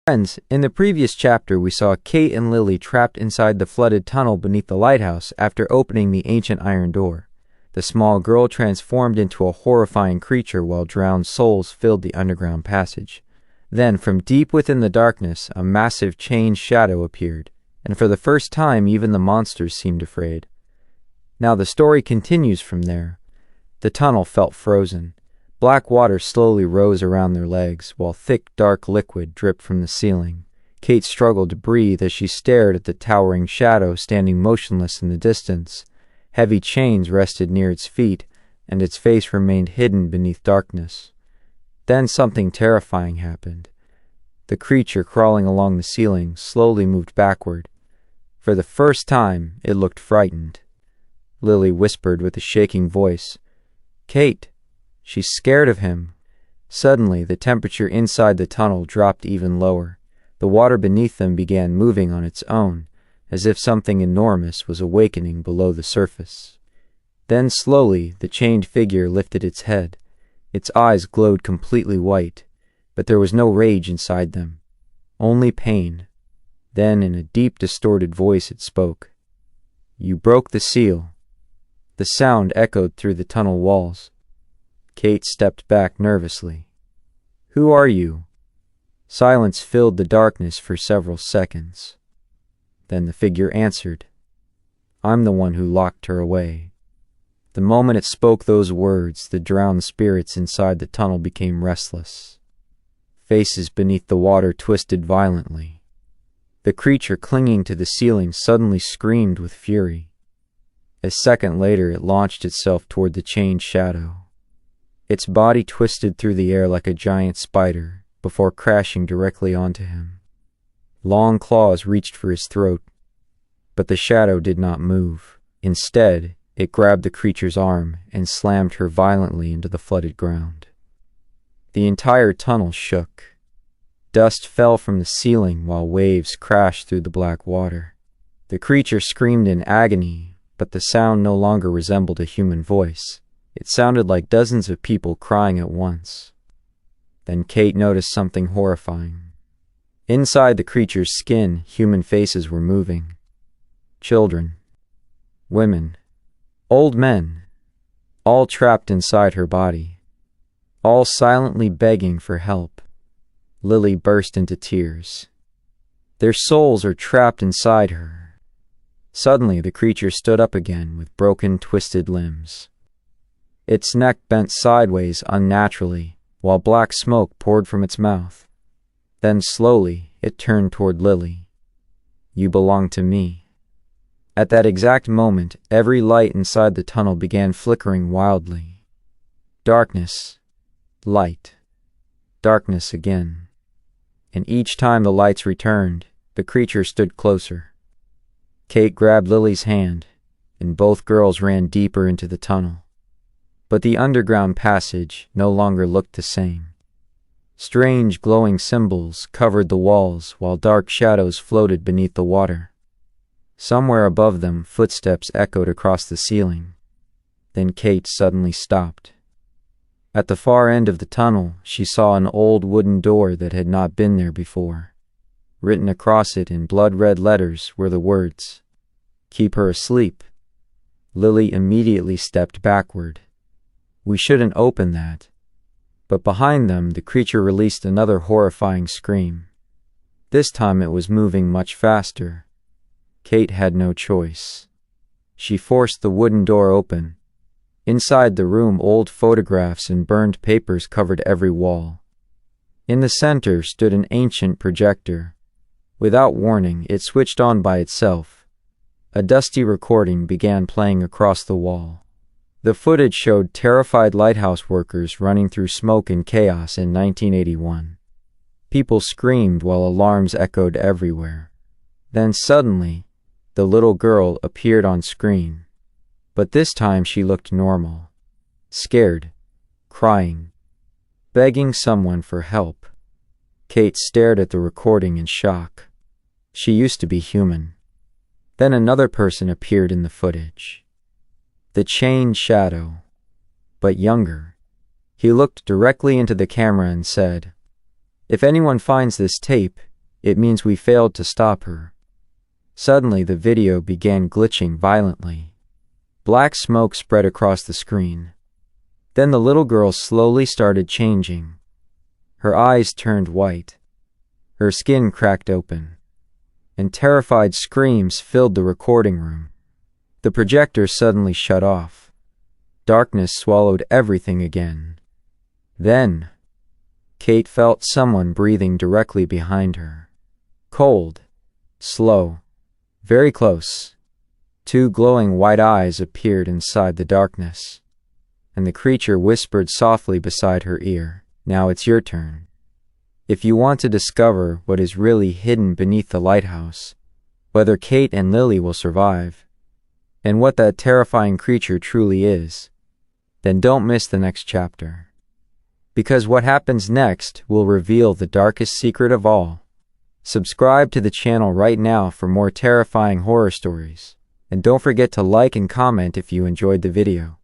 Friends, in the previous chapter we saw Kate and Lily trapped inside the flooded tunnel beneath the lighthouse after opening the ancient iron door. The small girl transformed into a horrifying creature while drowned souls filled the underground passage. Then, from deep within the darkness, a massive chained shadow appeared, and for the first time even the monsters seemed afraid. Now the story continues from there. The tunnel felt frozen. Black water slowly rose around their legs, while thick, dark liquid dripped from the ceiling. Kate struggled to breathe as she stared at the towering shadow standing motionless in the distance. Heavy chains rested near its feet, and its face remained hidden beneath darkness. Then something terrifying happened. The creature crawling along the ceiling slowly moved backward. For the first time, it looked frightened. Lily whispered with a shaking voice, "Kate!" She's scared of him. Suddenly, the temperature inside the tunnel dropped even lower. The water beneath them began moving on its own, as if something enormous was awakening below the surface. Then slowly, the chained figure lifted its head. Its eyes glowed completely white, but there was no rage inside them, only pain. Then, in a deep, distorted voice, it spoke. "You broke the seal." The sound echoed through the tunnel walls. Kate stepped back nervously. "Who are you?" Silence filled the darkness for several seconds. Then the figure answered, "I'm the one who locked her away." The moment it spoke those words, the drowned spirits inside the tunnel became restless. Faces beneath the water twisted violently. The creature clinging to the ceiling suddenly screamed with fury. A second later, it launched itself toward the chained shadow. Its body twisted through the air like a giant spider, before crashing directly onto him. Long claws reached for his throat, but the shadow did not move. Instead, it grabbed the creature's arm and slammed her violently into the flooded ground. The entire tunnel shook. Dust fell from the ceiling while waves crashed through the black water. The creature screamed in agony, but the sound no longer resembled a human voice. It sounded like dozens of people crying at once. Then Kate noticed something horrifying. Inside the creature's skin, human faces were moving. Children, women, old men, all trapped inside her body, all silently begging for help. Lily burst into tears. Their souls are trapped inside her. Suddenly, the creature stood up again with broken, twisted limbs. Its neck bent sideways unnaturally, while black smoke poured from its mouth. Then slowly, it turned toward Lily. "You belong to me." At that exact moment, every light inside the tunnel began flickering wildly. Darkness, light, darkness again. And each time the lights returned, the creature stood closer. Kate grabbed Lily's hand, and both girls ran deeper into the tunnel. But the underground passage no longer looked the same. Strange glowing symbols covered the walls while dark shadows floated beneath the water. Somewhere above them, footsteps echoed across the ceiling. Then Kate suddenly stopped. At the far end of the tunnel, she saw an old wooden door that had not been there before. Written across it in blood-red letters were the words, "Keep her asleep." Lily immediately stepped backward. "We shouldn't open that." But behind them, the creature released another horrifying scream. This time it was moving much faster. Kate had no choice. She forced the wooden door open. Inside the room, old photographs and burned papers covered every wall. In the center stood an ancient projector. Without warning, it switched on by itself. A dusty recording began playing across the wall. The footage showed terrified lighthouse workers running through smoke and chaos in 1981. People screamed while alarms echoed everywhere. Then suddenly, the little girl appeared on screen. But this time she looked normal. Scared, crying, begging someone for help. Kate stared at the recording in shock. She used to be human. Then another person appeared in the footage. The chained shadow, but younger. He looked directly into the camera and said, "If anyone finds this tape, It means we failed to stop her. Suddenly, the video began glitching violently. Black smoke spread across the screen. Then the little girl slowly started changing. Her eyes turned white. Her skin cracked open. And terrified screams filled the recording room. The projector suddenly shut off. Darkness swallowed everything again. Then, Kate felt someone breathing directly behind her. Cold, slow, very close. Two glowing white eyes appeared inside the darkness, and the creature whispered softly beside her ear, "Now it's your turn." If you want to discover what is really hidden beneath the lighthouse, whether Kate and Lily will survive, and what that terrifying creature truly is, then don't miss the next chapter. Because what happens next will reveal the darkest secret of all. Subscribe to the channel right now for more terrifying horror stories. And don't forget to like and comment if you enjoyed the video.